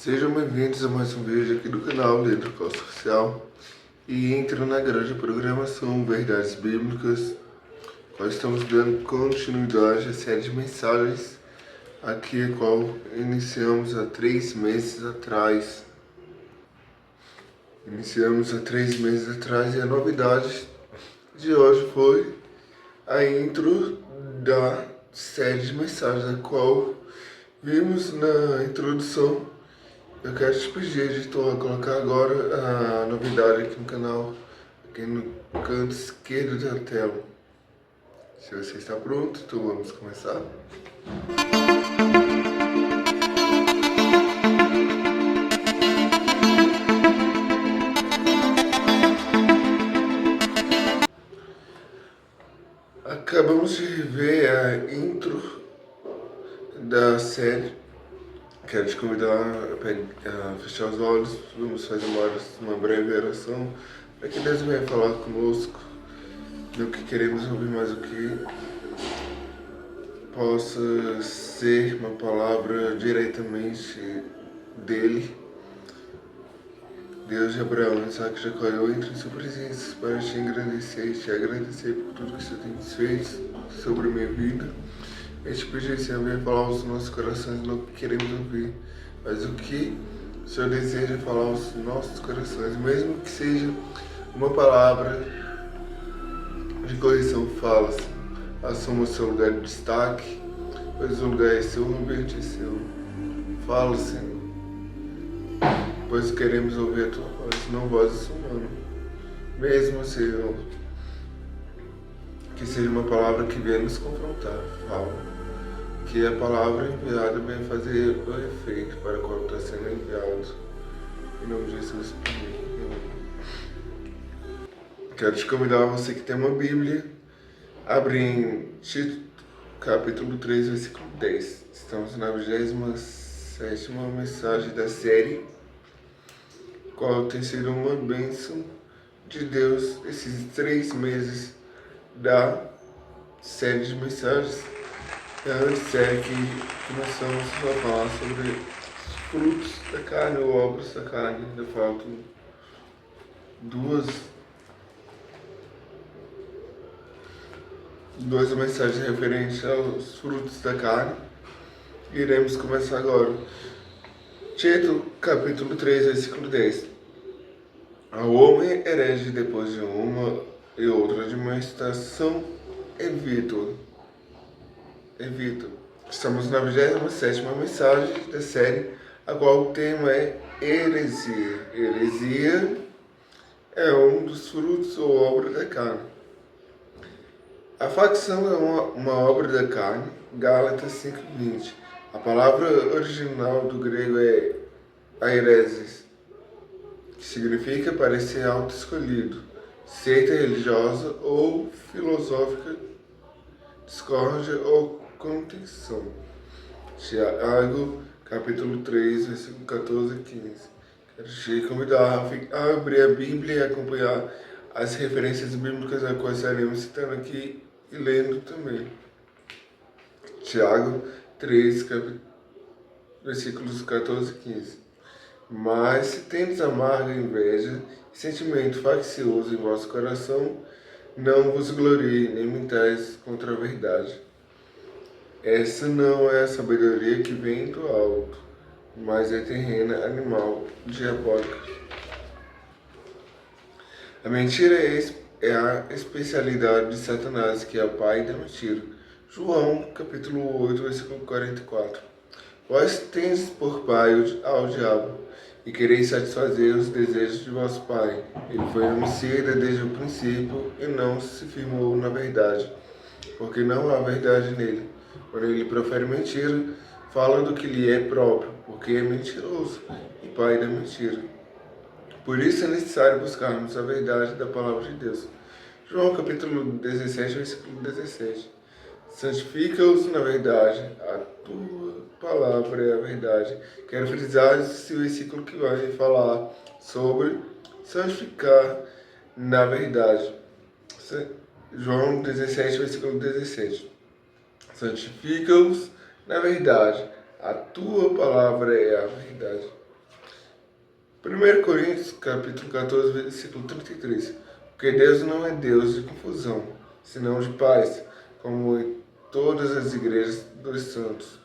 Sejam bem-vindos a mais um vídeo aqui do canal Leandro Costa Oficial. E entro na grande programação Verdades Bíblicas. Nós estamos dando continuidade à série de mensagens aqui, a qual iniciamos há 3 meses atrás. E a novidade de hoje foi a intro da série de mensagens, a qual vimos na introdução. Eu quero te pedir, editor, a colocar agora a novidade aqui no canal, aqui no canto esquerdo da tela. Se você está pronto, então vamos começar. Acabamos de ver a intro da série. Quero te convidar a fechar os olhos. Vamos fazer uma breve oração para que Deus venha falar conosco do que queremos ouvir, mais o que possa ser uma palavra diretamente dele. Deus de Abraão, Isaac e Jacó, eu entro em sua presença para te agradecer por tudo que o Senhor tem feito sobre a minha vida. Eu te pedi, Senhor, venha falar aos nossos corações no que queremos ouvir, mas o que o Senhor deseja falar aos nossos corações, mesmo que seja uma palavra de correção, fala, assuma o seu lugar de destaque, pois o lugar é seu, o ambiente é seu. Fala, Senhor, pois queremos ouvir a tua voz, não vozes humanas. Mesmo, Senhor, que seja uma palavra que venha nos confrontar, fala. Que a palavra enviada venha fazer o efeito para qual está sendo enviado. Em nome de Jesus, amém. Quero te convidar, você que tem uma Bíblia, abre em Tito, capítulo 3, versículo 10. Estamos na 27ª mensagem da série, qual tem sido uma bênção de Deus esses 3 meses da série de mensagens. É a série que começamos a falar sobre os frutos da carne ou obras da carne. Ainda faltam duas mensagens referentes aos frutos da carne. Iremos começar agora. Tito, capítulo 3, versículo 10. Ao homem herege depois de uma e outra demonstração, evito. Estamos na 27ª mensagem da série, a qual o tema é heresia. Heresia é um dos frutos ou obra da carne. A facção é uma obra da carne, Gálatas 5:20. A palavra original do grego é airesis, que significa parecer auto-escolhido, seita religiosa ou filosófica, discórdia ou contenção. Tiago, capítulo 3, versículo 14 e 15. Quero te convidar a abrir a Bíblia e acompanhar as referências bíblicas a quais estaremos citando aqui e lendo também. Tiago 3, versículos 14 e 15. Mas se tendes amarga inveja e sentimento faccioso em vosso coração, não vos glorie, nem mentais contra a verdade. Essa não é a sabedoria que vem do alto, mas é terrena, animal, diabólica. A mentira é a especialidade de Satanás, que é o pai da mentira. João, capítulo 8, versículo 44. Vós tendes por pai ao diabo, e quereis satisfazer os desejos de vosso pai. Ele foi homicida desde o princípio e não se firmou na verdade, porque não há verdade nele. Quando ele profere mentira, fala do que lhe é próprio, porque é mentiroso e pai da mentira. Por isso é necessário buscarmos a verdade da palavra de Deus. João capítulo 17, versículo 17. Santifica-os na verdade, a tua palavra é a verdade. Quero frisar esse versículo que vai falar sobre santificar na verdade. João 17, versículo 17. Santifica-os na verdade, a tua palavra é a verdade. 1 Coríntios, capítulo 14, versículo 33. Porque Deus não é Deus de confusão, senão de paz, como em todas as igrejas dos santos.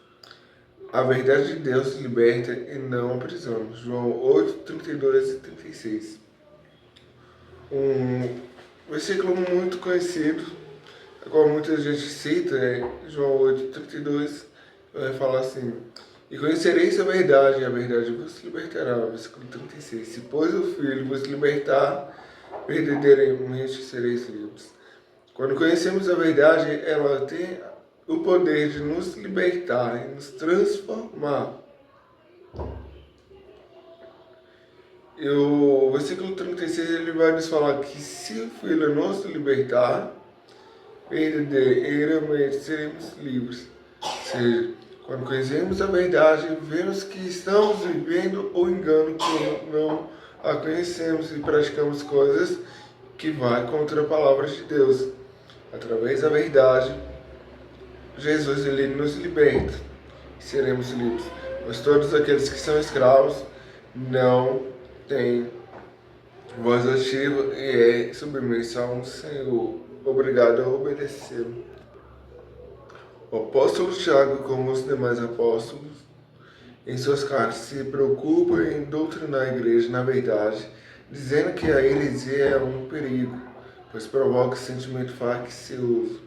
A verdade de Deus liberta e não aprisiona. João 8, 32 e 36. Um versículo muito conhecido, a qual muita gente cita, é João 8, 32, vai falar assim: e conhecereis e a verdade vos libertará. Versículo 36. Se, pois, o Filho vos libertar, verdadeiramente sereis livres. Quando conhecemos a verdade, ela tem o poder de nos libertar e nos transformar. E o versículo 36 ele vai nos falar que se o Filho nos libertar, verdadeiramente seremos livres. Ou seja, quando conhecemos a verdade, vemos que estamos vivendo o engano quando não a conhecemos e praticamos coisas que vão contra a palavra de Deus. Através da verdade, Jesus ele nos liberta e seremos livres. Mas todos aqueles que são escravos não têm voz ativa e é submissa a um Senhor, obrigado a obedecê-lo. O apóstolo Tiago, como os demais apóstolos, em suas cartas se preocupa em doutrinar a igreja na verdade, dizendo que a heresia é um perigo, pois provoca sentimento faccioso,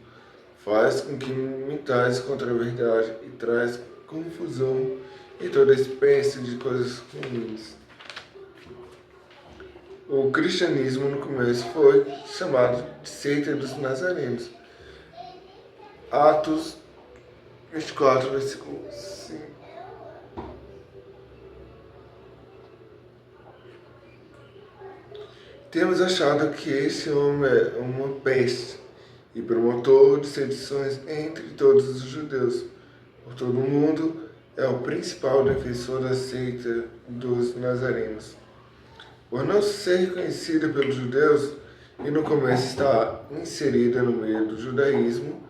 faz com que mentais contra a verdade e traz confusão e toda espécie de coisas ruins. O cristianismo no começo foi chamado de seita dos nazarenos. Atos 24, versículo 5. Temos achado que esse homem é uma peste e promotor de sedições entre todos os judeus. Por todo o mundo, é o principal defensor da seita dos nazarenos. Por não ser conhecida pelos judeus e no começo está inserida no meio do judaísmo,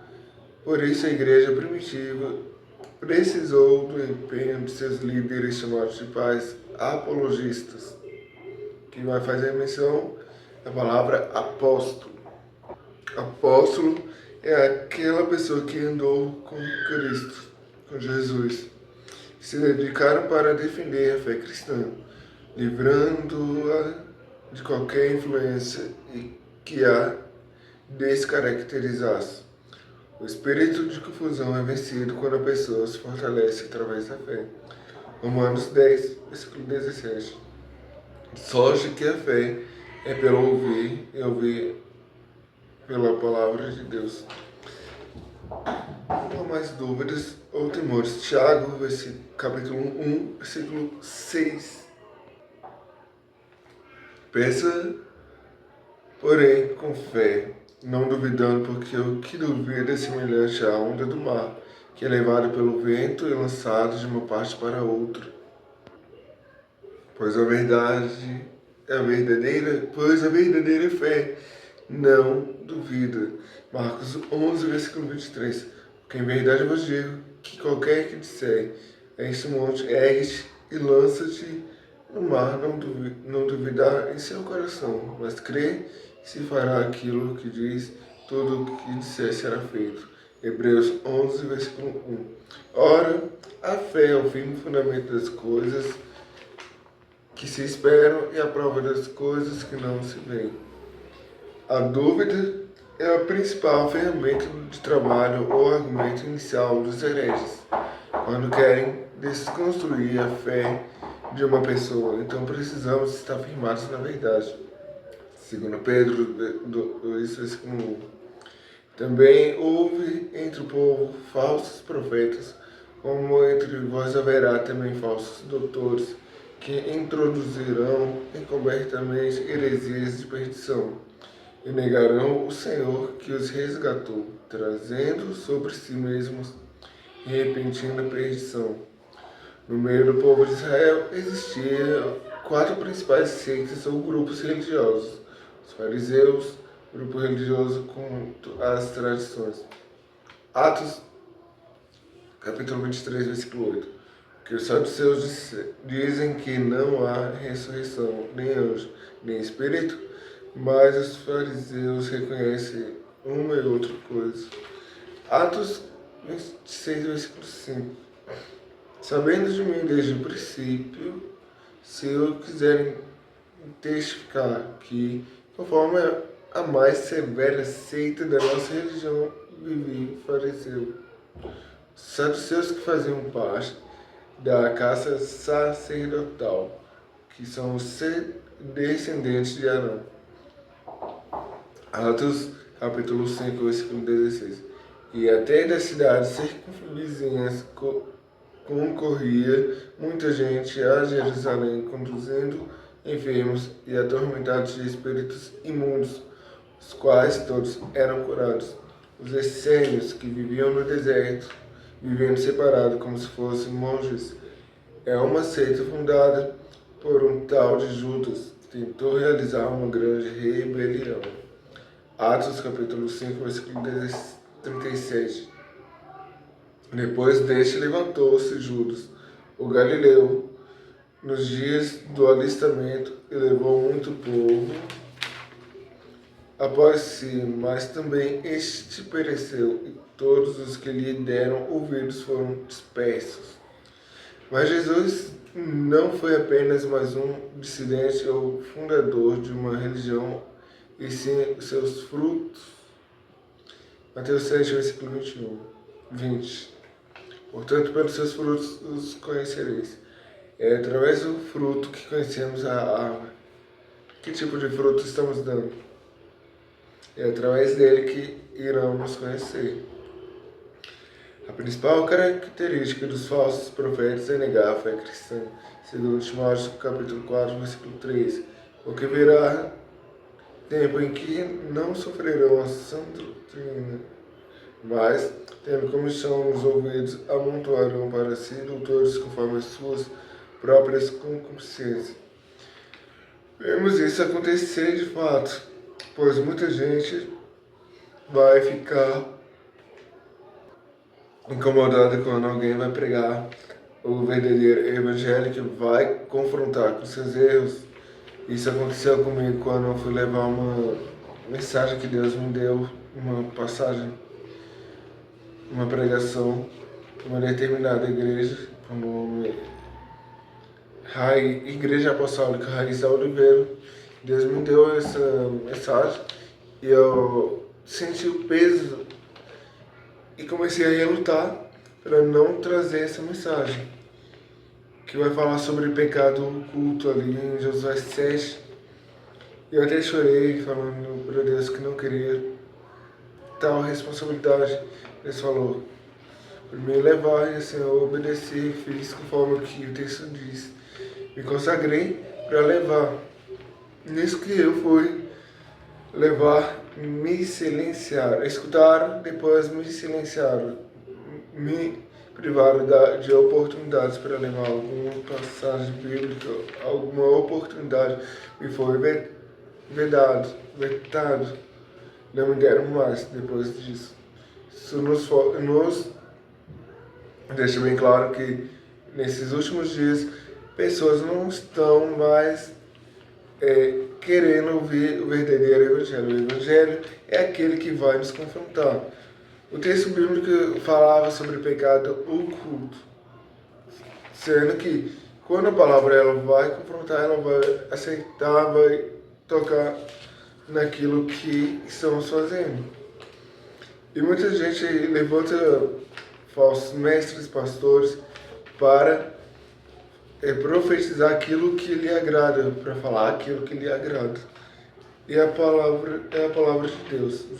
por isso a igreja primitiva precisou do empenho de seus líderes chamados de pais apologistas, que vai fazer menção da palavra apóstolo. Apóstolo é aquela pessoa que andou com Cristo, com Jesus, se dedicaram para defender a fé cristã, livrando-a de qualquer influência que a descaracterizasse. O espírito de confusão é vencido quando a pessoa se fortalece através da fé. Romanos 10, versículo 17. Soja que a fé é pelo ouvir e ouvir pela palavra de Deus. Não há mais dúvidas ou temores. Tiago, capítulo 1, versículo 6. Peça, porém, com fé, não duvidando, porque o que duvida é semelhante à onda do mar, que é levada pelo vento e lançada de uma parte para outra. Pois a verdadeira fé não duvida. Marcos 11, versículo 23. Porque em verdade vos digo que qualquer que disser a este monte, ergue-te e lança-te no mar, não duvidar em seu coração, mas crê que se fará aquilo que diz, tudo o que disser será feito. Hebreus 11, versículo 1. Ora, a fé é o firme fundamento das coisas que se esperam e a prova das coisas que não se veem. A dúvida é a principal ferramenta de trabalho ou argumento inicial dos hereges, quando querem desconstruir a fé de uma pessoa. Então precisamos estar firmados na verdade. Segundo Pedro 2, versículo 1. Também houve entre o povo falsos profetas, como entre vós haverá também falsos doutores, que introduzirão encobertamente heresias de perdição, e negarão o Senhor que os resgatou, trazendo sobre si mesmos repentina perdição. No meio do povo de Israel existiam 4 principais seitas ou grupos religiosos: os fariseus, grupo religioso com as tradições. Atos, capítulo 23, versículo 8. Que os saduceus dizem que não há ressurreição, nem anjo, nem espírito, mas os fariseus reconhecem uma e outra coisa. Atos 26, versículo 5. Sabendo de mim desde o princípio, se eu quiserem testificar que, conforme a mais severa seita da nossa religião, vivi fariseu. Saduceus que faziam parte da caça sacerdotal, que são os descendentes de Arão. Atos, capítulo 5, versículo 16. E até das cidades circunvizinhas concorria muita gente a Jerusalém, conduzindo enfermos e atormentados de espíritos imundos, os quais todos eram curados. Os essênios, que viviam no deserto, vivendo separados como se fossem monges, é uma seita fundada por um tal de Judas, que tentou realizar uma grande rebelião. Atos capítulo 5, versículo 37. Depois deste levantou-se Judas, o galileu, nos dias do alistamento, e levou muito povo após si, mas também este pereceu, e todos os que lhe deram ouvidos foram dispersos. Mas Jesus não foi apenas mais um dissidente ou fundador de uma religião, e sim seus frutos. Mateus 7, versículo 20. Portanto, pelos seus frutos os conhecereis. É através do fruto que conhecemos a árvore. Que tipo de fruto estamos dando? É através dele que irão nos conhecer. A principal característica dos falsos profetas é negar a fé cristã, segundo Timóteo capítulo 4, versículo 3. Porque virá tempo em que não sofrerão a sã doutrina, mas, tendo comissão nos ouvidos, amontoarão para si doutores conforme as suas próprias concupiscências. Vemos isso acontecer de fato, pois muita gente vai ficar incomodada quando alguém vai pregar o verdadeiro evangelho, que vai confrontar com seus erros. Isso aconteceu comigo quando eu fui levar uma mensagem que Deus me deu, uma passagem, uma pregação, uma determinada igreja, por nome Igreja Apostólica Raiz da Oliveira. Deus me deu essa mensagem e eu senti o peso e comecei a relutar para não trazer essa mensagem, que vai falar sobre pecado oculto ali em Josué 7. Eu até chorei falando para Deus que não queria tal responsabilidade. Deus falou para me levar, e assim eu obedeci, fiz conforme o que o texto diz. Me consagrei para levar. Nisso que eu fui levar, me silenciaram, escutaram, depois me silenciaram, me privaram de oportunidades para levar alguma passagem bíblica, alguma oportunidade me foi vetado, não me deram mais depois disso. Isso nos deixa bem claro que nesses últimos dias pessoas não estão mais querendo ouvir o verdadeiro evangelho. O evangelho é aquele que vai nos confrontar. O texto bíblico falava sobre pecado oculto, sendo que quando a palavra ela vai confrontar, ela vai aceitar, vai tocar naquilo que estamos fazendo. E muita gente levanta falsos mestres, pastores, para profetizar aquilo que lhe agrada, para falar aquilo que lhe agrada. E a palavra é a palavra de Deus. 1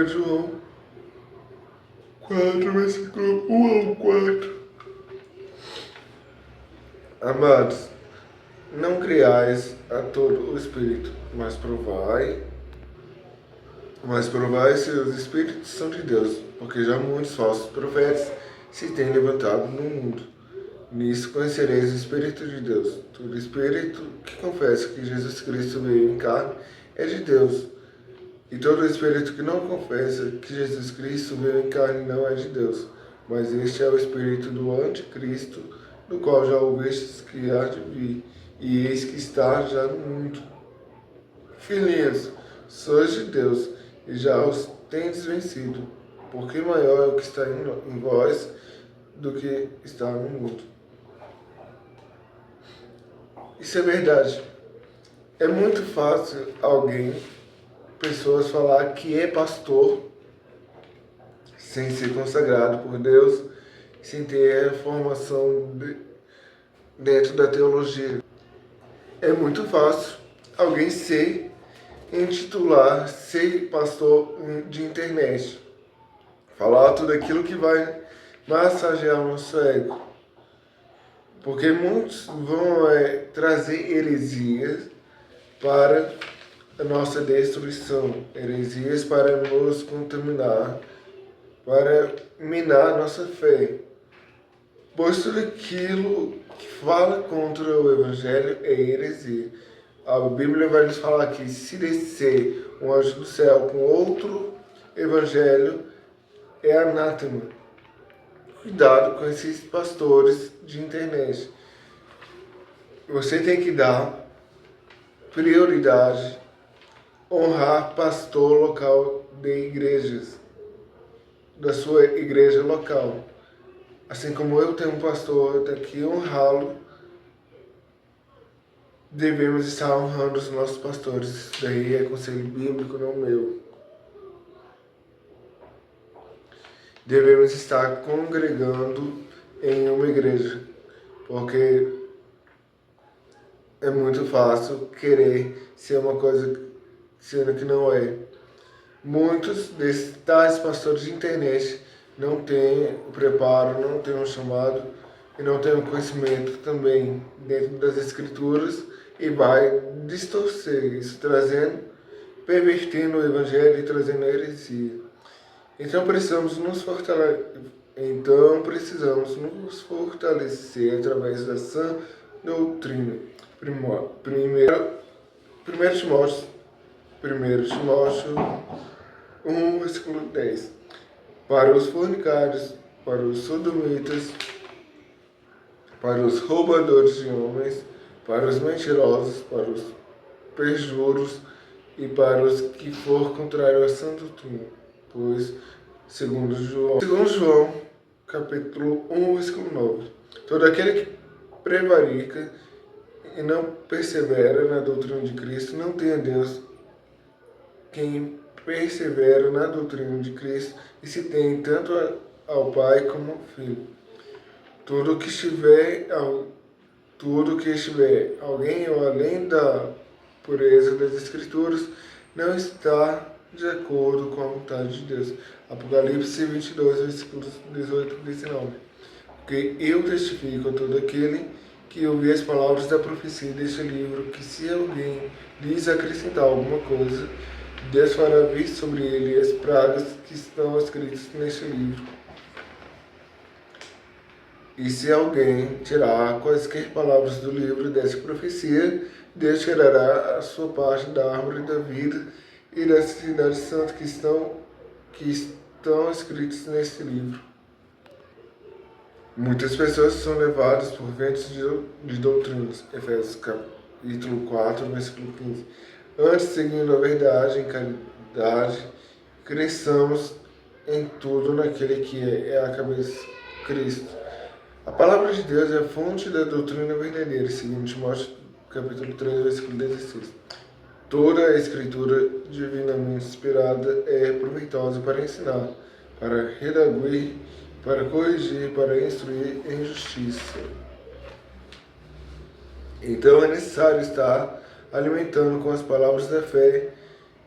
João 4, versículo 1 ao 4. Amados, não criais a todo o Espírito, mas provai se os Espíritos são de Deus, porque já muitos falsos profetas se têm levantado no mundo. Nisso conhecereis o Espírito de Deus. Todo Espírito que confessa que Jesus Cristo veio em carne é de Deus. E todo Espírito que não confessa que Jesus Cristo veio em carne não é de Deus. mas este é o espírito do anticristo, do qual já ouvistes que há de vir, e eis que está já no mundo. Filhinhos, sois de Deus, e já os tendes vencido, porque maior é o que está em vós do que está no mundo. Isso é verdade. É muito fácil pessoas falar que é pastor, sem ser consagrado por Deus, sem ter a formação dentro da teologia. É muito fácil alguém ser pastor de internet, falar tudo aquilo que vai massagear o nosso ego. Porque muitos vão trazer heresias para a nossa destruição, heresias para nos contaminar, para minar a nossa fé. Pois tudo aquilo que fala contra o Evangelho é heresia. A Bíblia vai nos falar que se descer um anjo do céu com outro Evangelho, é anátema. Cuidado com esses pastores de internet. Você tem que dar prioridade, honrar pastor local de igrejas, da sua igreja local. Assim como eu tenho um pastor, eu tenho que honrá-lo, devemos estar honrando os nossos pastores. Isso daí é conselho bíblico, não meu. Devemos estar congregando em uma igreja, porque é muito fácil querer ser uma coisa sendo que não é. Muitos desses tais pastores de internet não têm o preparo, não têm o chamado e não têm o conhecimento também dentro das escrituras e vai distorcer isso, pervertendo o evangelho e trazendo a heresia. Então precisamos nos fortalecer através da sã doutrina. Primeiro Timóteo 1, versículo 10. Para os fornicários, para os sodomitas, para os roubadores de homens, para os mentirosos, para os perjuros e para os que for contrário à sã doutrina. Pois, segundo João, capítulo 1, versículo 9. Todo aquele que prevarica e não persevera na doutrina de Cristo não tem a Deus. Quem persevera na doutrina de Cristo e se tem tanto ao Pai como ao Filho. Tudo que estiver alguém ou além da pureza das Escrituras não está de acordo com a vontade de Deus. Apocalipse 22, versículos 18 e 19. Porque eu testifico a todo aquele que ouvir as palavras da profecia deste livro, que se alguém lhes acrescentar alguma coisa, Deus fará vir sobre ele as pragas que estão escritas neste livro. E se alguém tirar quaisquer palavras do livro dessa profecia, Deus tirará a sua parte da árvore da vida e da cidade santa que estão escritas neste livro. Muitas pessoas são levadas por ventos de doutrinas. Efésios capítulo 4, versículo 15. Antes, seguindo a verdade em caridade, cresçamos em tudo naquele que é a cabeça, Cristo. A palavra de Deus é a fonte da doutrina verdadeira, segundo Timóteo capítulo 3, versículo 16. Toda a escritura divinamente inspirada é proveitosa para ensinar, para redarguir, para corrigir, para instruir em justiça. Então é necessário estar alimentando com as palavras da fé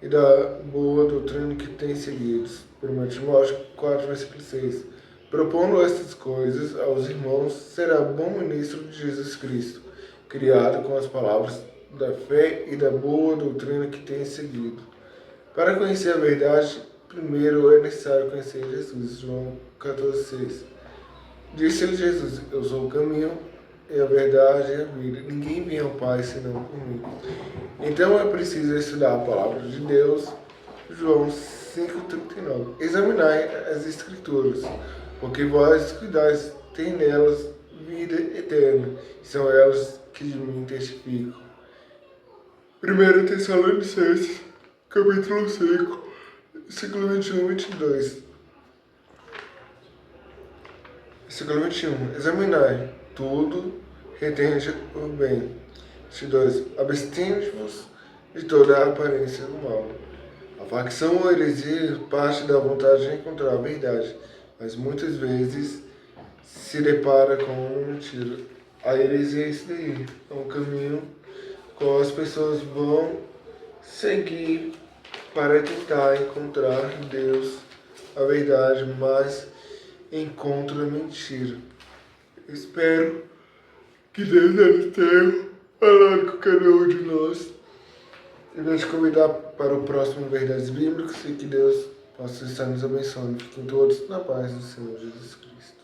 e da boa doutrina que tem seguidos. 1 Timóteo 4, versículo 6. Propondo estas coisas aos irmãos, será bom ministro de Jesus Cristo, criado com as palavras da fé e da boa doutrina que tem seguido. Para conhecer a verdade, primeiro é necessário conhecer Jesus. João 14,6. Disse-lhe Jesus: eu sou o caminho, e a verdade e a vida. Ninguém vem ao Pai senão por mim. Então é preciso estudar a palavra de Deus. João 5,39. Examinai as Escrituras, porque vós cuidais, tem nelas vida eterna, e são elas que de mim testificam. 1 Tessalonicenses, capítulo 5, versículo 21 e 22. Versículo 21. Examinai tudo, retende o bem. 22. Abstende-vos de toda a aparência do mal. A facção ou heresia parte da vontade de encontrar a verdade, mas muitas vezes se depara com uma mentira. A heresia é isso daí, é um caminho qual as pessoas vão seguir para tentar encontrar Deus, a verdade, mas encontra a mentira. Espero que Deus tenha falado com cada um de nós e nos convidar para o próximo Verdades Bíblicas e que Deus possa estar nos abençoando. Fiquem todos na paz do Senhor Jesus Cristo.